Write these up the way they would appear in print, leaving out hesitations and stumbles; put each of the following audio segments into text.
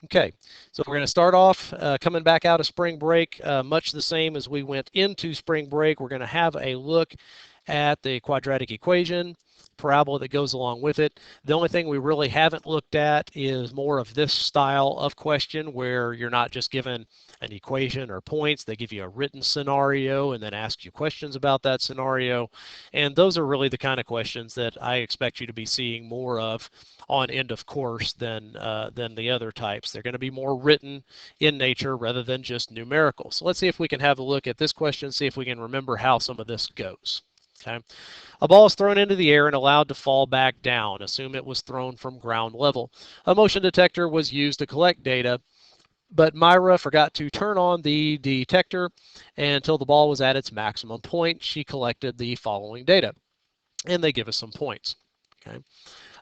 Okay, so we're going to start off coming back out of spring break, much the same as we went into spring break. We're going to have a look at the quadratic equation, parabola that goes along with it. The only thing we really haven't looked at is more of this style of question where you're not just given an equation or points. They give you a written scenario and then ask you questions about that scenario. And those are really the kind of questions that I expect you to be seeing more of on end of course than the other types. They're going to be more written in nature rather than just numerical. So let's see if we can have a look at this question, see if we can remember how some of this goes. Okay. A ball is thrown into the air and allowed to fall back down. Assume it was thrown from ground level. A motion detector was used to collect data, but Myra forgot to turn on the detector until the ball was at its maximum point. She collected the following data, and they give us some points. Okay.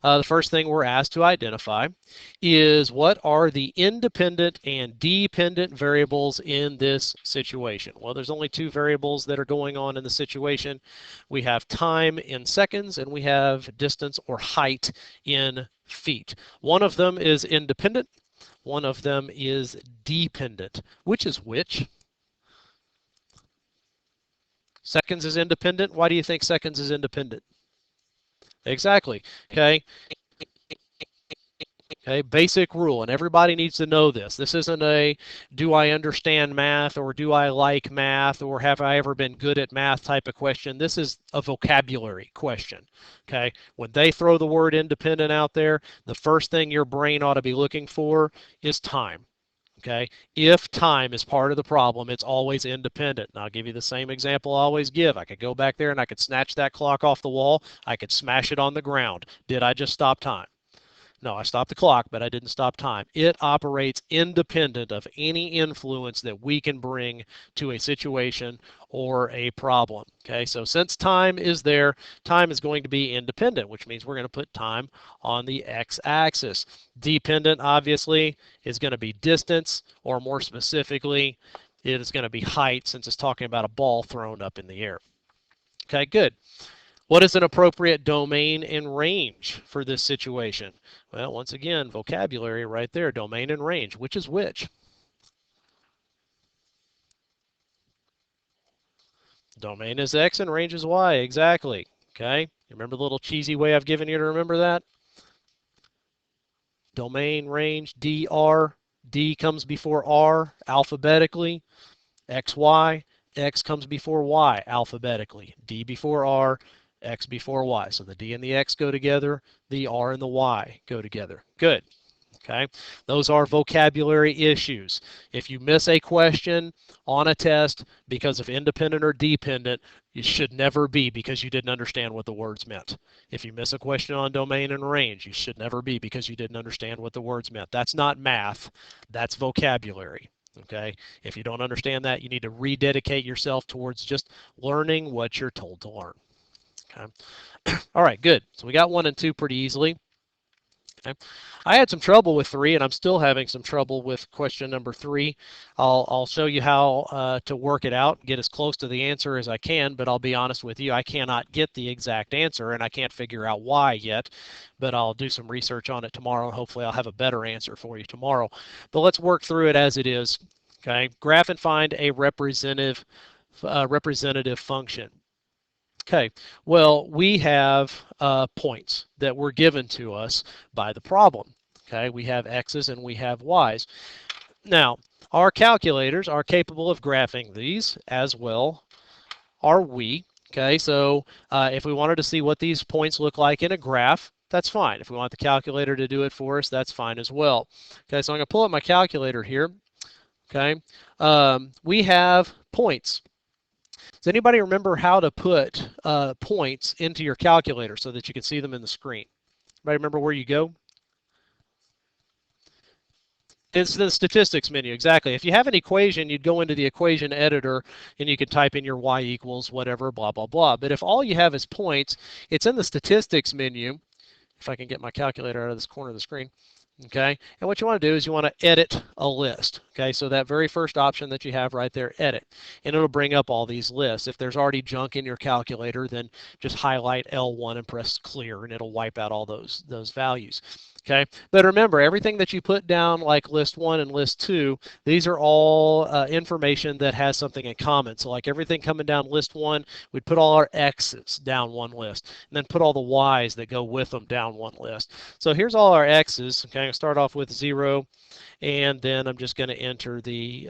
The first thing we're asked to identify is what are the independent and dependent variables in this situation? Well, there's only two variables that are going on in the situation. We have time in seconds and we have distance or height in feet. One of them is independent, one of them is dependent. Which is which? Seconds is independent. Why do you think seconds is independent? Exactly. Okay. Okay, basic rule, and everybody needs to know this. This isn't a do I understand math or do I like math or have I ever been good at math type of question. This is a vocabulary question. Okay, when they throw the word independent out there, the first thing your brain ought to be looking for is time. Okay, if time is part of the problem, it's always independent. And I'll give you the same example I always give. I could go back there and I could snatch that clock off the wall. I could smash it on the ground. Did I just stop time? No, I stopped the clock, but I didn't stop time. It operates independent of any influence that we can bring to a situation or a problem. Okay, so since time is there, time is going to be independent, which means we're going to put time on the x-axis. Dependent, obviously, is going to be distance, or more specifically, it is going to be height since it's talking about a ball thrown up in the air. Okay, good. What is an appropriate domain and range for this situation? Well, once again, vocabulary right there, domain and range. Which is which? Domain is X and range is Y, exactly. Okay, you remember the little cheesy way I've given you to remember that? Domain, range, DR. D comes before R alphabetically. X, Y. X comes before Y alphabetically. D before R, X before Y. So the D and the X go together, the R and the Y go together. Good. Okay, those are vocabulary issues. If you miss a question on a test because of independent or dependent, it should never be because you didn't understand what the words meant. If you miss a question on domain and range, you should never be because you didn't understand what the words meant. That's not math, that's vocabulary. Okay, if you don't understand that, you need to rededicate yourself towards just learning what you're told to learn. Okay, all right, good. So we got 1 and 2 pretty easily. Okay. I had some trouble with 3, and I'm still having some trouble with question number 3. I'll show you how to work it out, get as close to the answer as I can, but I'll be honest with you, I cannot get the exact answer, and I can't figure out why yet, but I'll do some research on it tomorrow, and hopefully I'll have a better answer for you tomorrow. But let's work through it as it is. Okay, graph and find a representative function. Okay, well, we have points that were given to us by the problem. Okay, we have x's and we have y's. Now, our calculators are capable of graphing these as well are we. Okay, so if we wanted to see what these points look like in a graph, that's fine. If we want the calculator to do it for us, that's fine as well. Okay, so I'm going to pull up my calculator here. Okay, we have points. Does anybody remember how to put points into your calculator so that you can see them in the screen? Anybody remember where you go? It's the statistics menu, exactly. If you have an equation, you'd go into the equation editor and you could type in your y equals whatever, blah, blah, blah. But if all you have is points, it's in the statistics menu. If I can get my calculator out of this corner of the screen. Okay, and what you want to do is you want to edit a list. Okay, so that very first option that you have right there, edit, and it'll bring up all these lists. If there's already junk in your calculator, then just highlight L1 and press clear, and it'll wipe out all those values. Okay, but remember, everything that you put down, like list 1 and list 2, these are all information that has something in common. So like everything coming down list 1, we'd put all our X's down one list, and then put all the Y's that go with them down one list. So here's all our X's. Okay, I'll start off with 0, and then I'm just going to enter the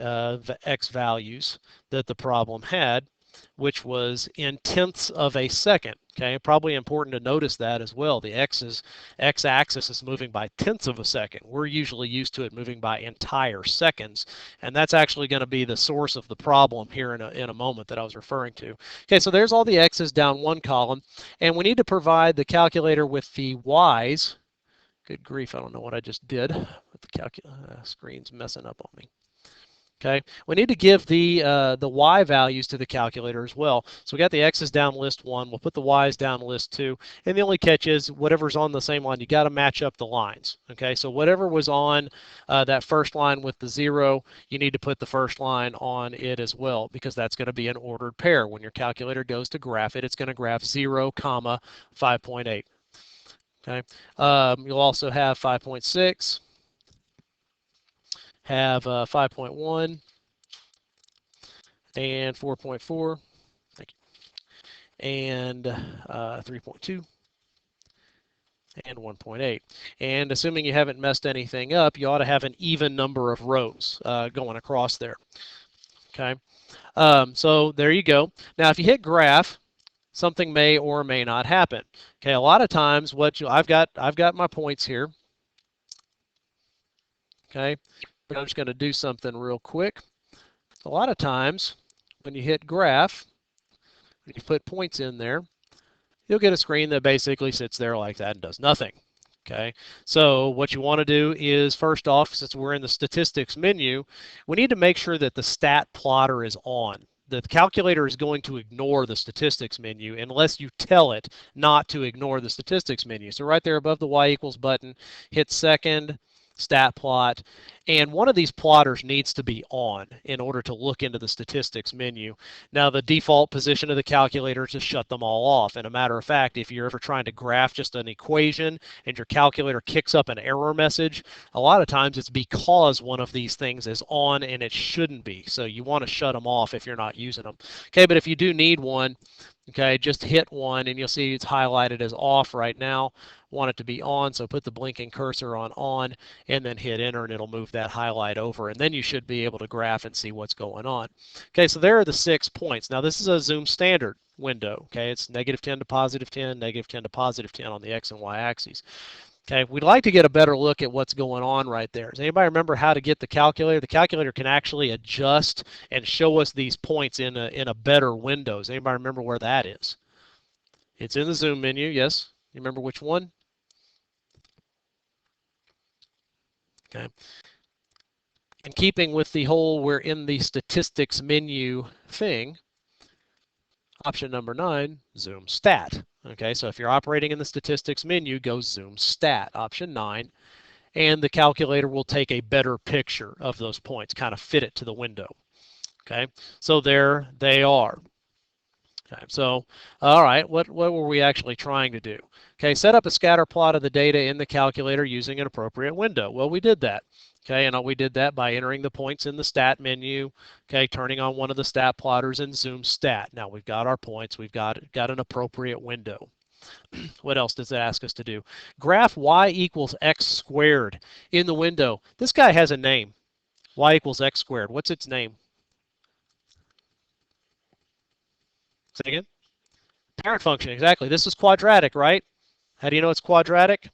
X values that the problem had, which was in tenths of a second. Okay, probably important to notice that as well. The x-axis is moving by tenths of a second. We're usually used to it moving by entire seconds, and that's actually going to be the source of the problem here in a moment that I was referring to. Okay, so there's all the x's down one column, and we need to provide the calculator with the y's. Good grief, I don't know what I just did. The screen's messing up on me. Okay, we need to give the y values to the calculator as well. So we got the x's down list 1, we'll put the y's down list 2, and the only catch is whatever's on the same line, you got to match up the lines. Okay, so whatever was on that first line with the 0, you need to put the first line on it as well, because that's going to be an ordered pair. When your calculator goes to graph it, it's going to graph 0, 5.8. Okay, you'll also have 5.6, have 5.1, and 4.4, thank you, and 3.2, and 1.8. And assuming you haven't messed anything up, you ought to have an even number of rows going across there. Okay, so there you go. Now, if you hit graph, something may or may not happen. Okay, a lot of times I've got my points here. Okay, but I'm just going to do something real quick. A lot of times when you hit graph, when you put points in there, you'll get a screen that basically sits there like that and does nothing. Okay, so what you want to do is, first off, since we're in the statistics menu, we need to make sure that the stat plotter is on. The calculator is going to ignore the statistics menu unless you tell it not to ignore the statistics menu. So right there above the y equals button, hit second, stat plot, and one of these plotters needs to be on in order to look into the statistics menu. Now, the default position of the calculator is to shut them all off. And a matter of fact, if you're ever trying to graph just an equation and your calculator kicks up an error message, a lot of times it's because one of these things is on and it shouldn't be. So you want to shut them off if you're not using them. Okay, but if you do need one, okay, just hit one and you'll see it's highlighted as off right now. Want it to be on, so put the blinking cursor on, and then hit enter, and it'll move that highlight over, and then you should be able to graph and see what's going on. Okay, so there are the 6 points. Now, this is a zoom standard window. Okay, it's -10 to +10, -10 to +10 on the x and y axes. Okay, we'd like to get a better look at what's going on right there. Does anybody remember how to get the calculator? The calculator can actually adjust and show us these points in a better window. Does anybody remember where that is? It's in the zoom menu, yes. You remember which one? Okay. In keeping with the whole we're in the statistics menu thing, option number 9, zoom stat. Okay, so if you're operating in the statistics menu, go zoom stat, option 9, and the calculator will take a better picture of those points, kind of fit it to the window. Okay, so there they are. Okay, so, all right, what were we actually trying to do? Okay, set up a scatter plot of the data in the calculator using an appropriate window. Well, we did that. Okay, and we did that by entering the points in the stat menu, okay, turning on one of the stat plotters and zoom stat. Now we've got our points, we've got an appropriate window. What else does it ask us to do? Graph y equals x squared in the window. This guy has a name, y equals x squared. What's its name? Say again? Parent function, exactly. This is quadratic, right? How do you know it's quadratic?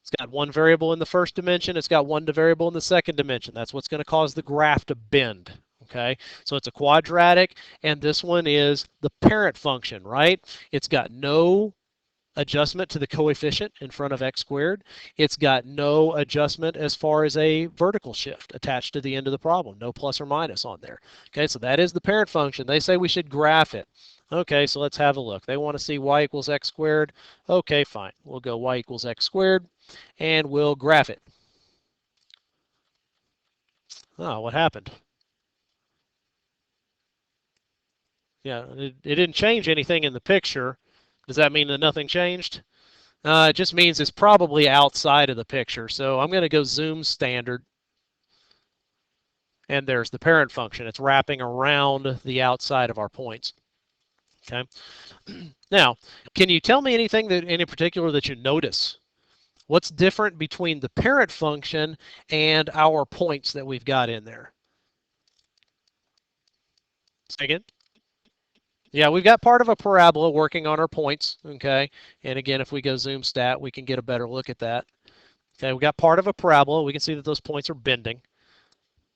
It's got one variable in the first dimension. It's got one variable in the second dimension. That's what's going to cause the graph to bend. Okay, so it's a quadratic, and this one is the parent function, right? It's got no adjustment to the coefficient in front of x squared. It's got no adjustment as far as a vertical shift attached to the end of the problem. No plus or minus on there. Okay, so that is the parent function. They say we should graph it. Okay, so let's have a look. They want to see y equals x squared. Okay, fine. We'll go y equals x squared, and we'll graph it. Oh, what happened? Yeah, it didn't change anything in the picture. Does that mean that nothing changed? It just means it's probably outside of the picture. So I'm going to go zoom standard, and there's the parent function. It's wrapping around the outside of our points. Okay. Now, can you tell me anything that in particular that you notice? What's different between the parent function and our points that we've got in there? Say again? Yeah, we've got part of a parabola working on our points, okay? And again, if we go zoom stat, we can get a better look at that. Okay, we got part of a parabola. We can see that those points are bending.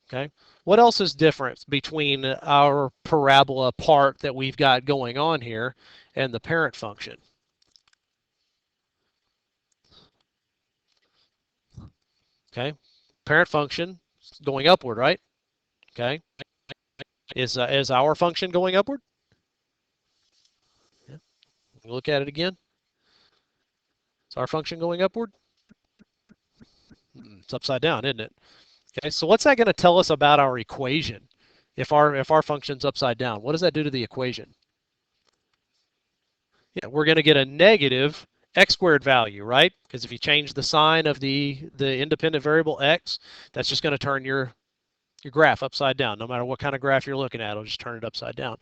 Okay, what else is different between our parabola part that we've got going on here and the parent function? Okay, parent function is going upward, right? Okay, is our function going upward? Yeah. Look at it again. Is our function going upward? It's upside down, isn't it? Okay, so what's that going to tell us about our equation? If our function's upside down, what does that do to the equation? Yeah, we're going to get a negative x squared value, right? Because if you change the sign of the independent variable x, that's just going to turn your graph upside down. No matter what kind of graph you're looking at, it'll just turn it upside down.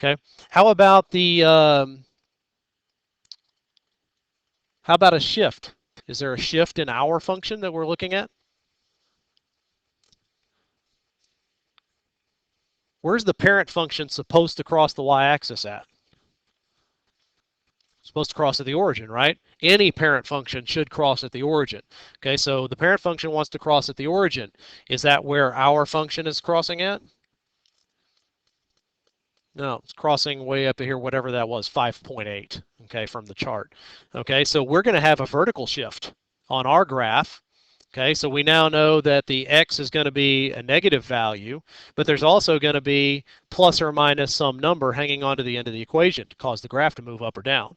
Okay. How about how about a shift? Is there a shift in our function that we're looking at? Where's the parent function supposed to cross the y-axis at? Supposed to cross at the origin, right? Any parent function should cross at the origin. Okay, so the parent function wants to cross at the origin. Is that where our function is crossing at? No, it's crossing way up here, whatever that was, 5.8, okay, from the chart. Okay, so we're going to have a vertical shift on our graph. Okay, so we now know that the x is going to be a negative value, but there's also going to be plus or minus some number hanging on to the end of the equation to cause the graph to move up or down.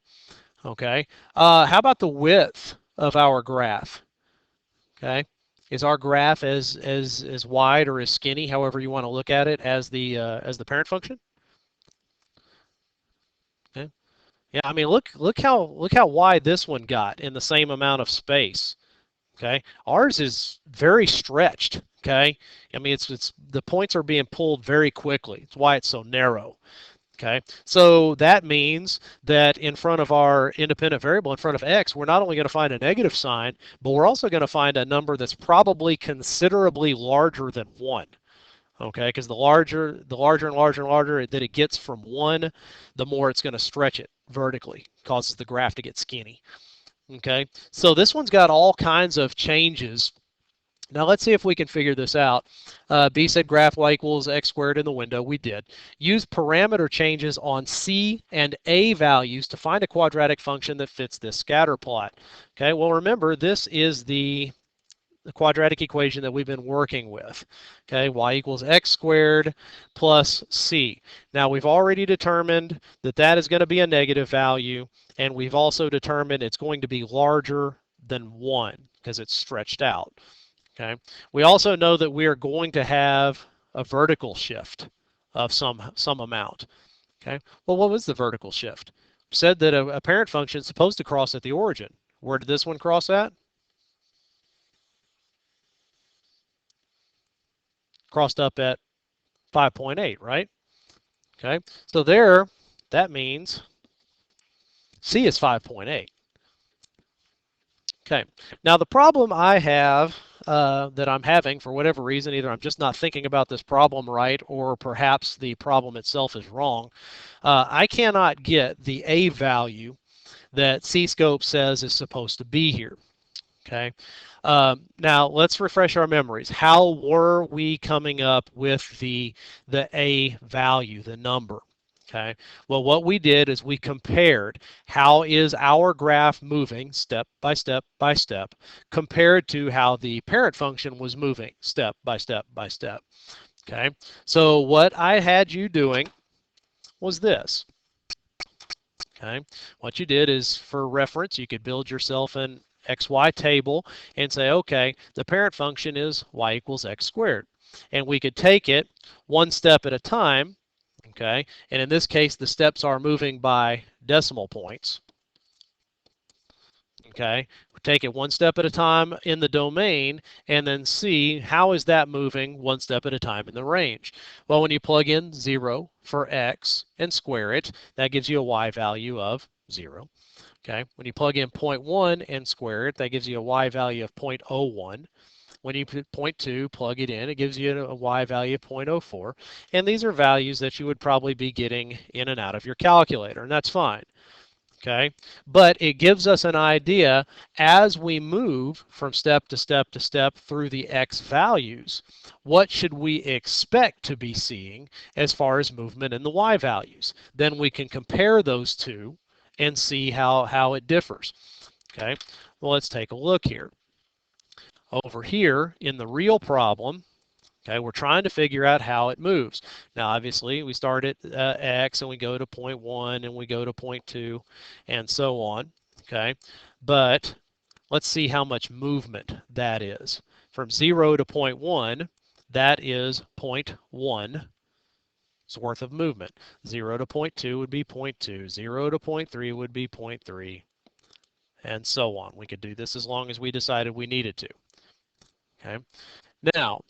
Okay, how about the width of our graph? Okay, is our graph as wide or as skinny, however you want to look at it, as the parent function? Okay. Yeah, I mean look how wide this one got in the same amount of space. Okay, ours is very stretched. Okay, I mean it's the points are being pulled very quickly. It's why it's so narrow. Okay, so that means that in front of our independent variable, in front of x, we're not only going to find a negative sign, but we're also going to find a number that's probably considerably larger than 1. Okay, because the larger and larger and larger that it gets from 1, the more it's going to stretch it vertically, causes the graph to get skinny. Okay, so this one's got all kinds of changes. Now let's see if we can figure this out. B said graph y equals x squared in the window. We did. Use parameter changes on C and A values to find a quadratic function that fits this scatter plot. Okay, well remember this is the quadratic equation that we've been working with. Okay, y equals x squared plus c. Now we've already determined that that is going to be a negative value, and we've also determined it's going to be larger than 1 because it's stretched out. Okay, we also know that we are going to have a vertical shift of some amount. Okay, well what was the vertical shift? Said that a parent function is supposed to cross at the origin. Where did this one cross at? Crossed up at 5.8, right? Okay, so there, that means C is 5.8. Okay, now the problem I have that I'm having for whatever reason, either I'm just not thinking about this problem right, or perhaps the problem itself is wrong. I cannot get the A value that C-scope says is supposed to be here. Okay. Now let's refresh our memories. How were we coming up with the A value, the number? Okay. Well, what we did is we compared how is our graph moving step by step by step compared to how the parent function was moving step by step by step. Okay. So what I had you doing was this. Okay, what you did is, for reference, you could build yourself an XY table and say, okay, the parent function is y equals x squared. and we could take it one step at a time, okay? And in this case, the steps are moving by decimal points, okay? We take it one step at a time in the domain and then see how is that moving one step at a time in the range. Well, when you plug in 0 for x and square it, that gives you a y value of 0. Okay, when you plug in 0.1 and square it, that gives you a y value of 0.01. When you put 0.2, plug it in, it gives you a y value of 0.04. And these are values that you would probably be getting in and out of your calculator, and that's fine. Okay, but it gives us an idea as we move from step to step to step through the x values, what should we expect to be seeing as far as movement in the y values. Then we can compare those two and see how it differs. Okay, well, let's take a look here. Over here in the real problem, okay, we're trying to figure out how it moves. Now, obviously, we start at x and we go to 0.1 and we go to 0.2 and so on, okay? But let's see how much movement that is. From 0 to 0.1, that is 0.1 worth of movement. 0 to 0.2 would be 0.2. 0 to 0.3 would be 0.3, and so on. We could do this as long as we decided we needed to, okay? Now,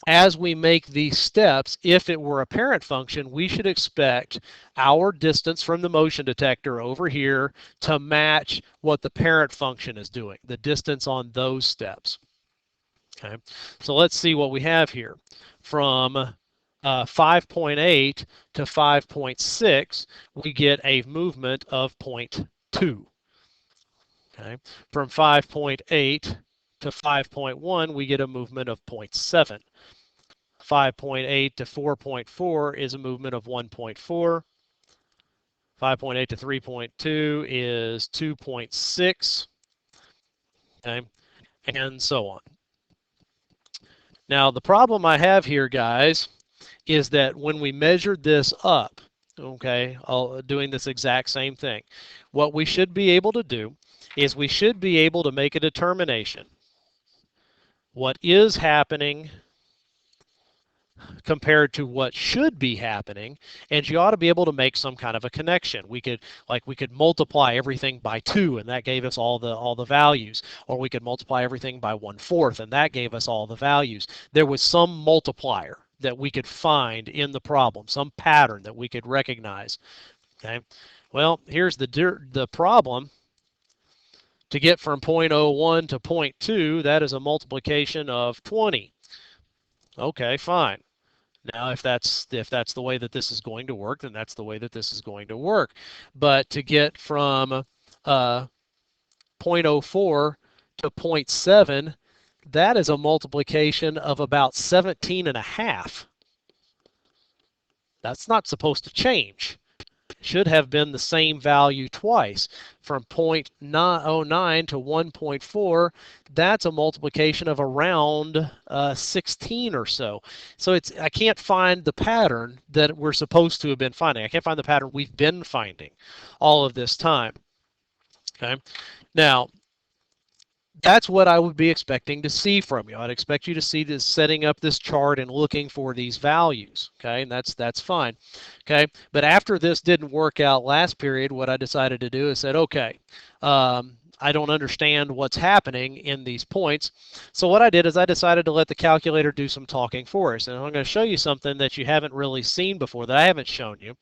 as we make these steps, if it were a parent function, we should expect our distance from the motion detector over here to match what the parent function is doing, the distance on those steps. Okay, so let's see what we have here. From 5.8 to 5.6, we get a movement of 0.2. Okay, from 5.8 to 5.1, we get a movement of 0.7. 5.8 to 4.4 is a movement of 1.4. 5.8 to 3.2 is 2.6, okay, and so on. Now, the problem I have here, guys, is that when we measured this up, okay, doing this exact same thing, what we should be able to do is we should be able to make a determination what is happening compared to what should be happening, and you ought to be able to make some kind of a connection. We could multiply everything by 2, and that gave us all the values, or we could multiply everything by 1/4, and that gave us all the values. There was some multiplier that we could find in the problem, some pattern that we could recognize. Okay, well, here's the problem. To get from 0.01 to 0.2, that is a multiplication of 20. Okay, fine. Now, if that's the way that this is going to work, then that's the way that this is going to work. But to get from 0.04 to 0.7, that is a multiplication of about 17.5. That's not supposed to change. It should have been the same value twice. From 0.09 to 1.4, that's a multiplication of around 16 or so. So I can't find the pattern that we're supposed to have been finding. I can't find the pattern we've been finding all of this time. Okay. Now, that's what I would be expecting to see from you. I'd expect you to see this setting up this chart and looking for these values, okay? And that's fine, okay? But after this didn't work out last period, what I decided to do is said, okay, I don't understand what's happening in these points. So what I did is I decided to let the calculator do some talking for us. And I'm going to show you something that you haven't really seen before, that I haven't shown you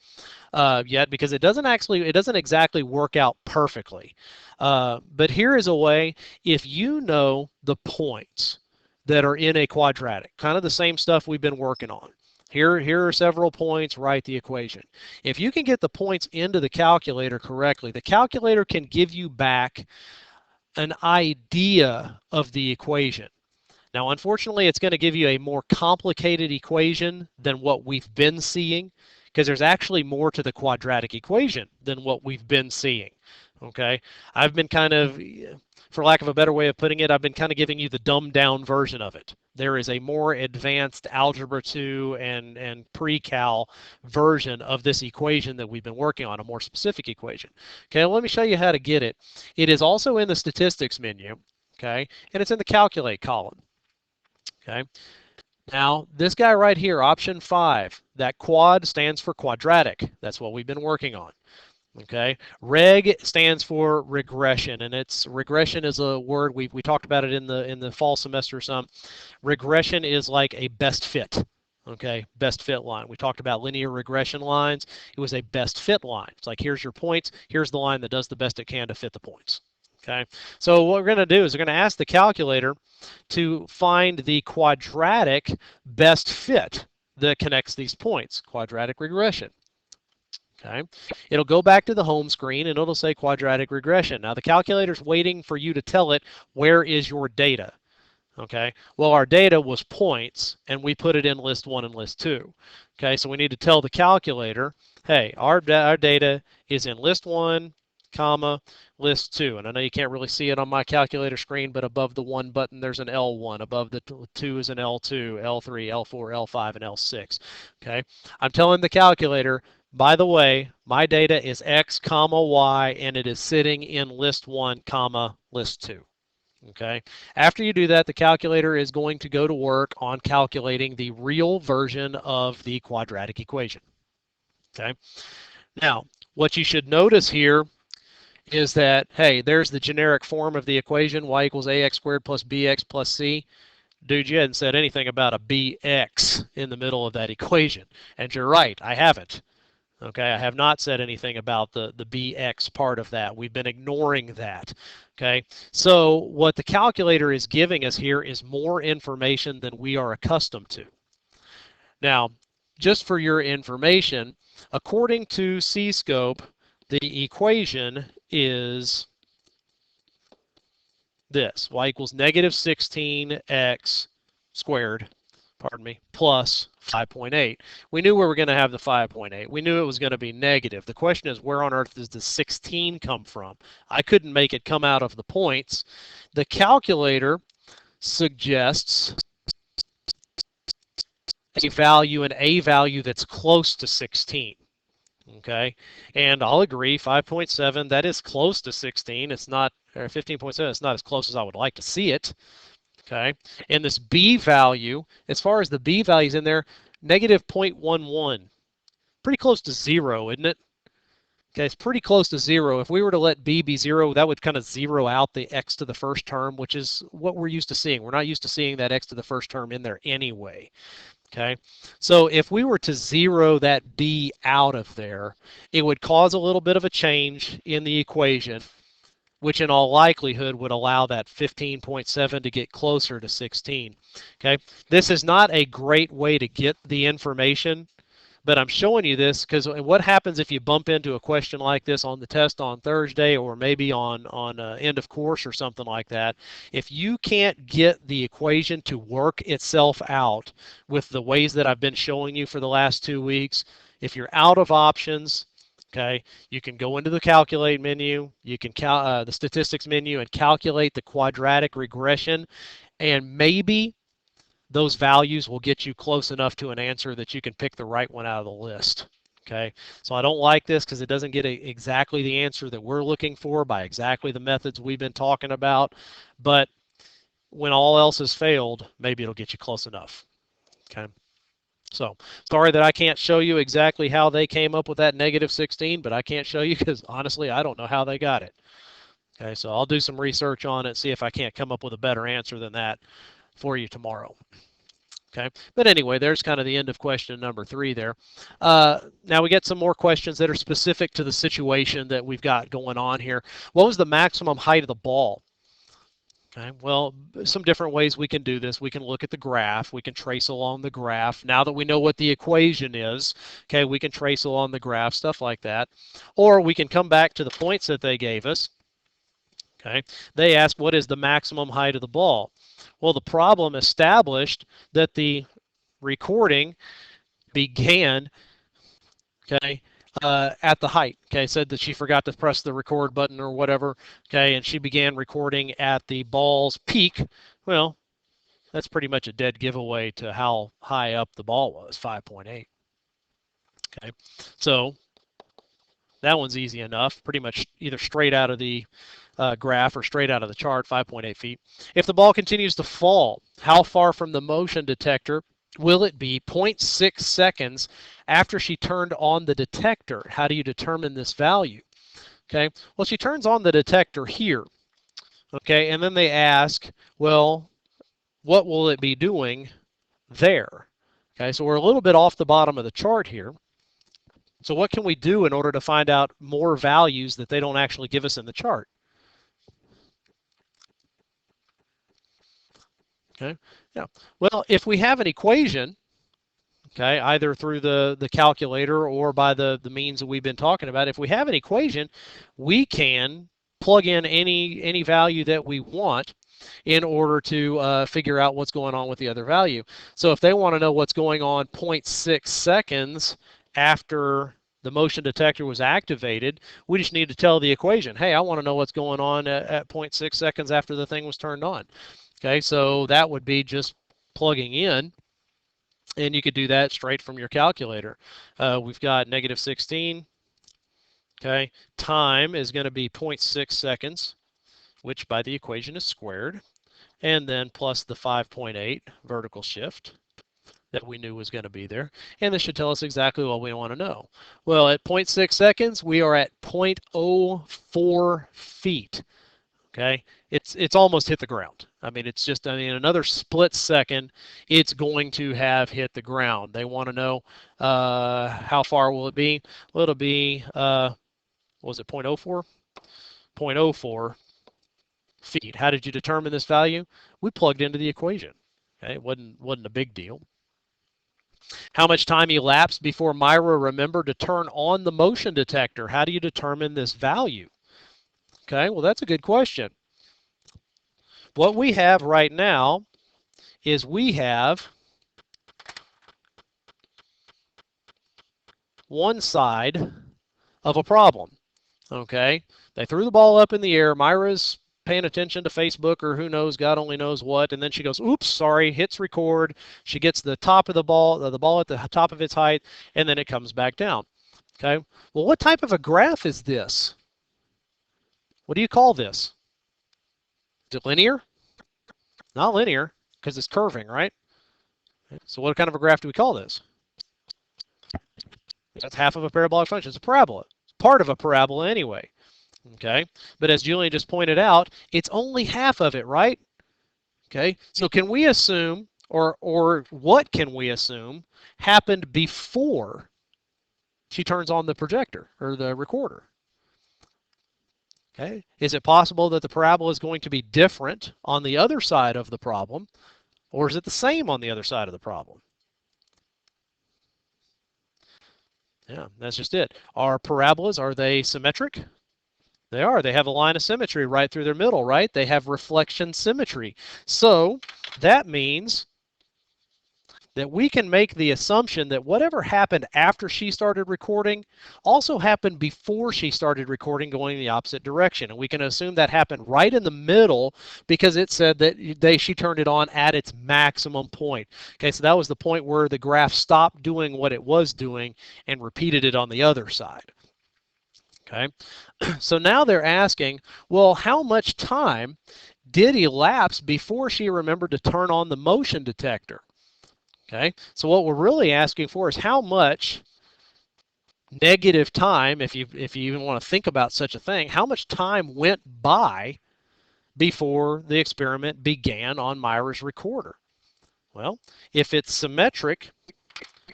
yet, because it doesn't exactly work out perfectly. But here is a way, if you know the points that are in a quadratic, kind of the same stuff we've been working on. Here are several points, write the equation. If you can get the points into the calculator correctly, the calculator can give you back an idea of the equation. Now, unfortunately, it's going to give you a more complicated equation than what we've been seeing, because there's actually more to the quadratic equation than what we've been seeing. Okay, I've been kind of, for lack of a better way of putting it, I've been kind of giving you the dumbed down version of it. There is a more advanced Algebra 2 and pre-cal version of this equation that we've been working on, a more specific equation. Okay, well, let me show you how to get it. It is also in the statistics menu, okay, and it's in the calculate column. Okay, Now, this guy right here, option 5, that quad stands for quadratic. That's what we've been working on. Okay, reg stands for regression, and it's regression is a word we talked about it in the fall semester some. Regression is like a best fit. Okay, best fit line. We talked about linear regression lines. It was a best fit line. It's like here's your points, here's the line that does the best it can to fit the points. Okay, so what we're going to do is we're going to ask the calculator to find the quadratic best fit that connects these points, quadratic regression. Okay, it'll go back to the home screen and it'll say quadratic regression. Now the calculator's waiting for you to tell it where is your data. Okay, well our data was points and we put it in list 1 and list 2. Okay, so we need to tell the calculator, hey, our data is in list 1, comma, list 2. And I know you can't really see it on my calculator screen, but above the 1 button there's an L1, above the 2 is an L2, L3, L4, L5, and L6. Okay, I'm telling the calculator, by the way, my data is X, comma, Y, and it is sitting in list 1, comma, list 2. Okay. After you do that, the calculator is going to go to work on calculating the real version of the quadratic equation. Okay. Now, what you should notice here is that, hey, there's the generic form of the equation, y equals ax squared plus bx plus c. Dude, you hadn't said anything about a bx in the middle of that equation. And you're right, I haven't. Okay, I have not said anything about the bx part of that. We've been ignoring that. Okay, so what the calculator is giving us here is more information than we are accustomed to. Now, just for your information, according to C-scope, the equation is this, y equals negative 16x squared, pardon me, plus 5.8. We knew we were going to have the 5.8. We knew it was going to be negative. The question is, where on earth does the 16 come from? I couldn't make it come out of the points. The calculator suggests a value, an A value that's close to 16. Okay, and I'll agree, 5.7, that is close to 16. It's not, or 15.7, it's not as close as I would like to see it. Okay, and this B value, as far as the B values in there, negative 0.11, pretty close to 0, isn't it? Okay, it's pretty close to 0. If we were to let B be 0, that would kind of zero out the x to the first term, which is what we're used to seeing. We're not used to seeing that x to the first term in there anyway. Okay, so if we were to zero that B out of there, it would cause a little bit of a change in the equation, which in all likelihood would allow that 15.7 to get closer to 16. Okay, this is not a great way to get the information, but I'm showing you this because what happens if you bump into a question like this on the test on Thursday or maybe on end of course or something like that. If you can't get the equation to work itself out with the ways that I've been showing you for the last 2 weeks, if you're out of options, okay, you can go into the calculate menu, you can the statistics menu and calculate the quadratic regression, and maybe those values will get you close enough to an answer that you can pick the right one out of the list. Okay, so I don't like this because it doesn't get exactly the answer that we're looking for by exactly the methods we've been talking about, but when all else has failed, maybe it'll get you close enough. Okay, so sorry that I can't show you exactly how they came up with that negative 16, but I can't show you because honestly I don't know how they got it. Okay, so I'll do some research on it, see if I can't come up with a better answer than that for you tomorrow. Okay, but anyway, there's kind of the end of question number 3 there. Now we get some more questions that are specific to the situation that we've got going on here. What was the maximum height of the ball? Okay, well, some different ways we can do this. We can look at the graph. We can trace along the graph. Now that we know what the equation is, okay, we can trace along the graph, stuff like that. Or we can come back to the points that they gave us. Okay, they ask what is the maximum height of the ball? Well, the problem established that the recording began, okay, at the height. Okay, said that she forgot to press the record button or whatever. Okay, and she began recording at the ball's peak. Well, that's pretty much a dead giveaway to how high up the ball was, 5.8. Okay, so that one's easy enough. Pretty much either straight out of the graph or straight out of the chart, 5.8 feet. If the ball continues to fall, how far from the motion detector will it be 0.6 seconds after she turned on the detector? How do you determine this value? Okay, well, she turns on the detector here. Okay, and then they ask, well, what will it be doing there? Okay, so we're a little bit off the bottom of the chart here. So what can we do in order to find out more values that they don't actually give us in the chart? Okay, yeah. Well, if we have an equation, okay, either through the calculator or by the means that we've been talking about, if we have an equation, we can plug in any value that we want in order to figure out what's going on with the other value. So if they want to know what's going on 0.6 seconds after the motion detector was activated, we just need to tell the equation, hey, I want to know what's going on at 0.6 seconds after the thing was turned on. Okay, so that would be just plugging in, and you could do that straight from your calculator. We've got negative 16. Okay, time is going to be 0.6 seconds, which by the equation is squared, and then plus the 5.8 vertical shift that we knew was going to be there. And this should tell us exactly what we want to know. Well, at 0.6 seconds, we are at 0.04 feet. Okay, it's almost hit the ground. I mean, it's just, I mean, another split second, it's going to have hit the ground. They want to know how far will it be? Well, it'll be, what was it, 0.04? 0.04 feet. How did you determine this value? We plugged into the equation. Okay, it wasn't a big deal. How much time elapsed before Myra remembered to turn on the motion detector? How do you determine this value? Okay, well, that's a good question. What we have right now is we have one side of a problem. Okay, they threw the ball up in the air. Myra's paying attention to Facebook or who knows, God only knows what, and then she goes, oops, sorry, hits record. She gets the top of the ball at the top of its height, and then it comes back down. Okay, well, what type of a graph is this? What do you call this? Is it linear? Not linear, because it's curving, right? So what kind of a graph do we call this? That's half of a parabolic function. It's a parabola. It's part of a parabola anyway. Okay, but as Julian just pointed out, it's only half of it, right? Okay, so can we assume, or what can we assume happened before she turns on the projector or the recorder? Okay, is it possible that the parabola is going to be different on the other side of the problem, or is it the same on the other side of the problem? Yeah, that's just it. Are parabolas, are they symmetric? They are. They have a line of symmetry right through their middle, right? They have reflection symmetry. So that means that we can make the assumption that whatever happened after she started recording also happened before she started recording going in the opposite direction. And we can assume that happened right in the middle because it said that she turned it on at its maximum point. Okay, so that was the point where the graph stopped doing what it was doing and repeated it on the other side. Okay, so now they're asking, well, how much time did elapse before she remembered to turn on the motion detector? Okay, so what we're really asking for is how much negative time, if you even want to think about such a thing, how much time went by before the experiment began on Myra's recorder? Well, if it's symmetric,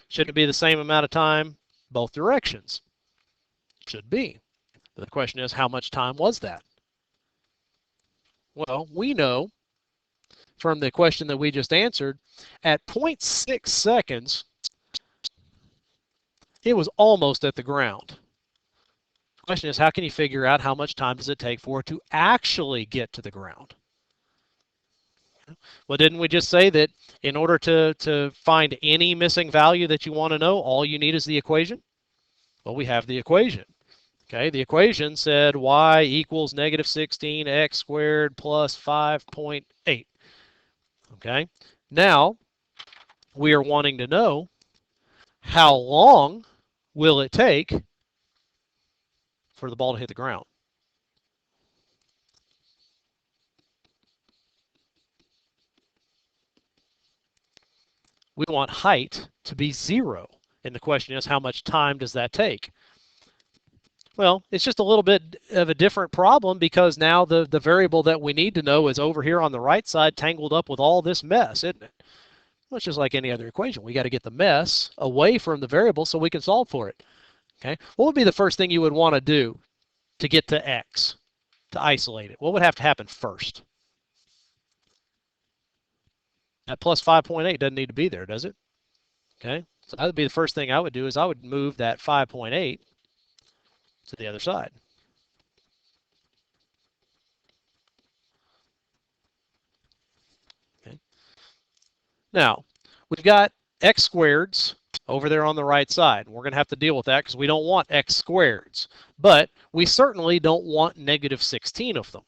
should it be the same amount of time both directions? Should be. But the question is, how much time was that? Well, we know from the question that we just answered, at 0.6 seconds, it was almost at the ground. The question is, how can you figure out how much time does it take for it to actually get to the ground? Well, didn't we just say that in order to find any missing value that you want to know, all you need is the equation? Well, we have the equation. Okay, the equation said y equals negative 16 x squared plus 5.8. Okay, now we are wanting to know how long will it take for the ball to hit the ground? we want height to be 0. And the question is, how much time does that take? Well, it's just a little bit of a different problem because now the variable that we need to know is over here on the right side tangled up with all this mess, isn't it? Well, it's just like any other equation. We got to get the mess away from the variable so we can solve for it. Okay. What would be the first thing you would want to do to get to x, to isolate it? What would have to happen first? That plus 5.8 doesn't need to be there, does it? Okay. So that would be the first thing I would do is I would move that 5.8 to the other side. Okay. Now, we've got x squareds over there on the right side. We're going to have to deal with that because we don't want x squareds. But we certainly don't want negative 16 of them.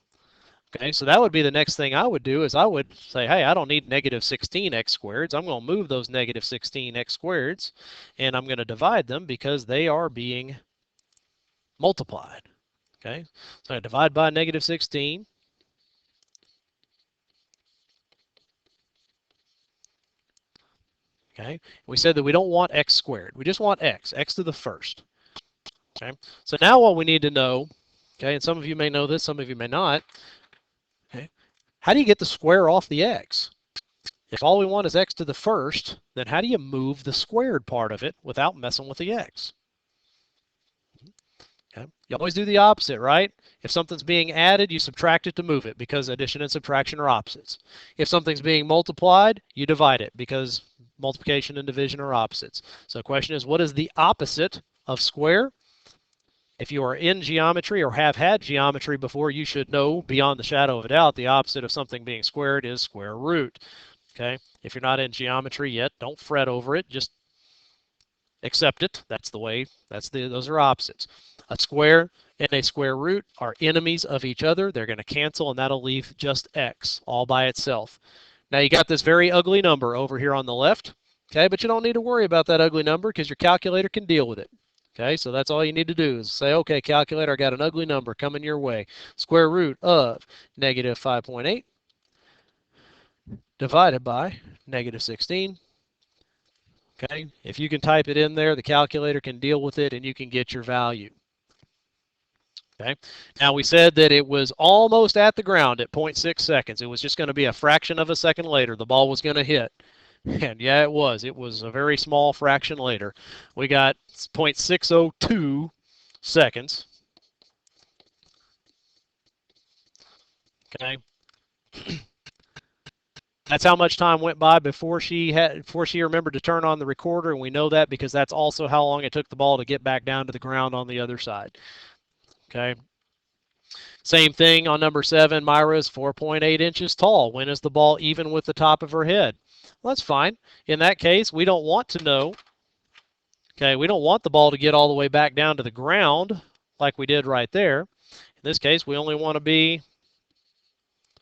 Okay, so that would be the next thing I would do is I would say, hey, I don't need negative 16 x squareds. I'm going to move those negative 16 x squareds, and I'm going to divide them because they are being multiplied. Okay, so I divide by negative 16. Okay, we said that we don't want x squared. We just want x to the first. Okay, so now what we need to know, okay, and some of you may know this, some of you may not, okay, how do you get the square off the x? If all we want is x to the first, then how do you move the squared part of it without messing with the x? Okay. You always do the opposite, right? If something's being added, you subtract it to move it because addition and subtraction are opposites. If something's being multiplied, you divide it because multiplication and division are opposites. So the question is, what is the opposite of square? If you are in geometry or have had geometry before, you should know beyond the shadow of a doubt the opposite of something being squared is square root. Okay, if you're not in geometry yet, don't fret over it. Just accept it. That's the way. Those are opposites. A square and a square root are enemies of each other. They're going to cancel, and that'll leave just x all by itself. Now you got this very ugly number over here on the left. Okay, but you don't need to worry about that ugly number because your calculator can deal with it. Okay, so that's all you need to do is say, okay, calculator, I got an ugly number coming your way. Square root of negative 5.8 divided by negative 16. Okay, if you can type it in there, the calculator can deal with it and you can get your value. Okay, now we said that it was almost at the ground at 0.6 seconds. It was just going to be a fraction of a second later. The ball was going to hit. And yeah, it was. It was a very small fraction later. We got 0.602 seconds. Okay. That's how much time went by before she remembered to turn on the recorder, and we know that because that's also how long it took the ball to get back down to the ground on the other side. Okay. Same thing on number 7. Myra is 4.8 inches tall. When is the ball even with the top of her head? Well, that's fine. In that case, we don't want to know. Okay, we don't want the ball to get all the way back down to the ground like we did right there. In this case, we only want to be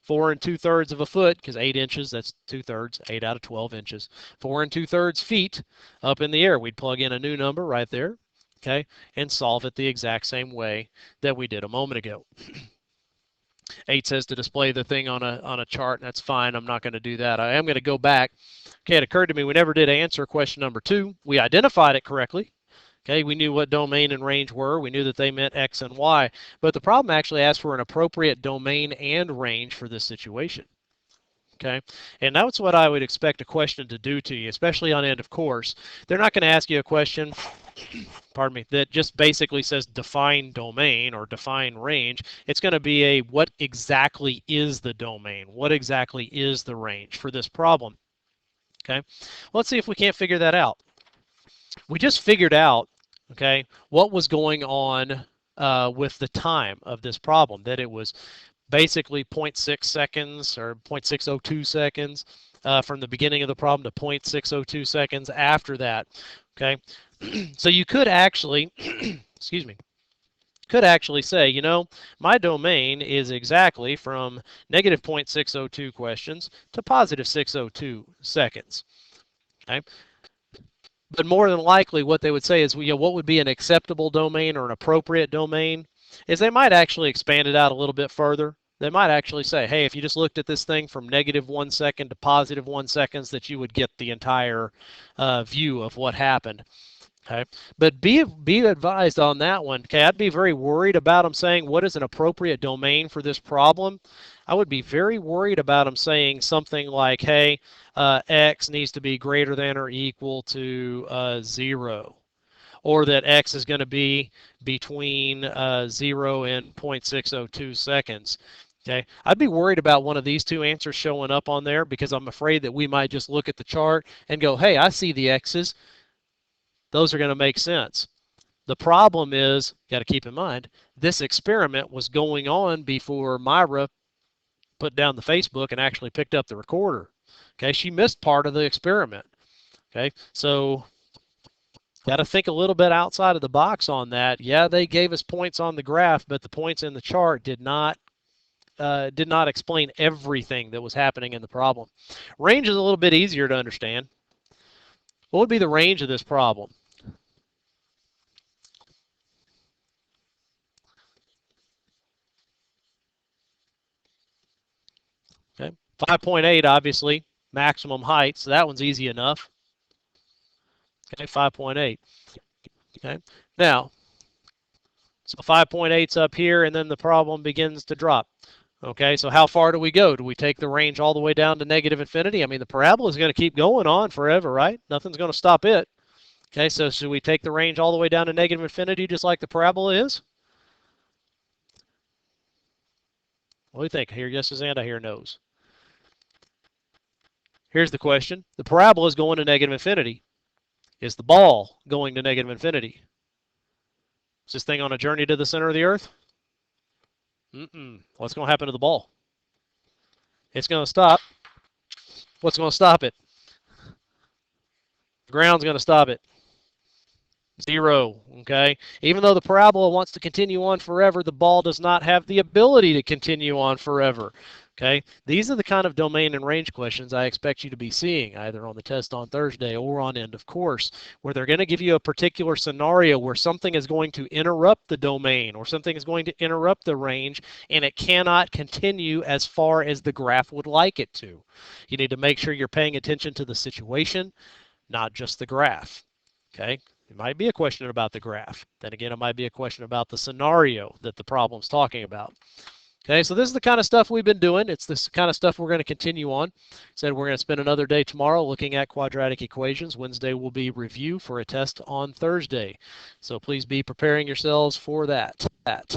4 2/3 of a foot, because 8 inches, that's 2/3, 8 out of 12 inches. 4 2/3 feet up in the air. We'd plug in a new number right there, okay, and solve it the exact same way that we did a moment ago. 8 says to display the thing on a chart, and that's fine. I'm not going to do that. I am going to go back. Okay, it occurred to me we never did answer question number 2. We identified it correctly. Okay, we knew what domain and range were. We knew that they meant x and y. But the problem actually asked for an appropriate domain and range for this situation. Okay, and that's what I would expect a question to do to you, especially on end of course. They're not going to ask you a question, pardon me, that just basically says define domain or define range. It's going to be a what exactly is the domain? What exactly is the range for this problem? Okay, let's see if we can't figure that out. We just figured out, okay, what was going on with the time of this problem, that it was basically 0.6 seconds or 0.602 seconds from the beginning of the problem to 0.602 seconds after that. Okay, so you could actually, excuse me, could actually say, you know, my domain is exactly from negative 0.602 questions to positive 602 seconds. Okay. But more than likely, what they would say is, you know, what would be an acceptable domain or an appropriate domain is they might actually expand it out a little bit further. they might actually say, hey, if you just looked at this thing from -1 second to +1 seconds, that you would get the entire view of what happened. Okay, but be advised on that one. Okay, I'd be very worried about them saying what is an appropriate domain for this problem. I would be very worried about them saying something like, hey, x needs to be greater than or equal to 0, or that x is going to be between 0 and 0.602 seconds. Okay, I'd be worried about one of these two answers showing up on there, because I'm afraid that we might just look at the chart and go, hey, I see the x's. Those are going to make sense. The problem is, got to keep in mind, this experiment was going on before Myra put down the Facebook and actually picked up the recorder. Okay, she missed part of the experiment. Okay, so got to think a little bit outside of the box on that. Yeah, they gave us points on the graph, but the points in the chart did not explain everything that was happening in the problem. Range is a little bit easier to understand. What would be the range of this problem? Okay, 5.8, obviously, maximum height, so that one's easy enough. Okay, 5.8. Okay, now, so 5.8's up here, and then the problem begins to drop. Okay, so how far do we go? Do we take the range all the way down to -infinity? I mean, the parabola is going to keep going on forever, right? Nothing's going to stop it. Okay, so should we take the range all the way down to -infinity just like the parabola is? What do you think? I hear yeses and I hear nos. Here's the question. The parabola is going to -infinity. Is the ball going to -infinity? Is this thing on a journey to the center of the Earth? What's going to happen to the ball? It's going to stop. What's going to stop it? The ground's going to stop it. 0, okay? Even though the parabola wants to continue on forever, the ball does not have the ability to continue on forever, okay? These are the kind of domain and range questions I expect you to be seeing either on the test on Thursday or on end of course, where they're going to give you a particular scenario where something is going to interrupt the domain or something is going to interrupt the range, and it cannot continue as far as the graph would like it to. You need to make sure you're paying attention to the situation, not just the graph, okay? It might be a question about the graph. Then again, it might be a question about the scenario that the problem's talking about. Okay, so this is the kind of stuff we've been doing. It's this kind of stuff we're going to continue on. Said we're going to spend another day tomorrow looking at quadratic equations. Wednesday will be review for a test on Thursday. So please be preparing yourselves for that.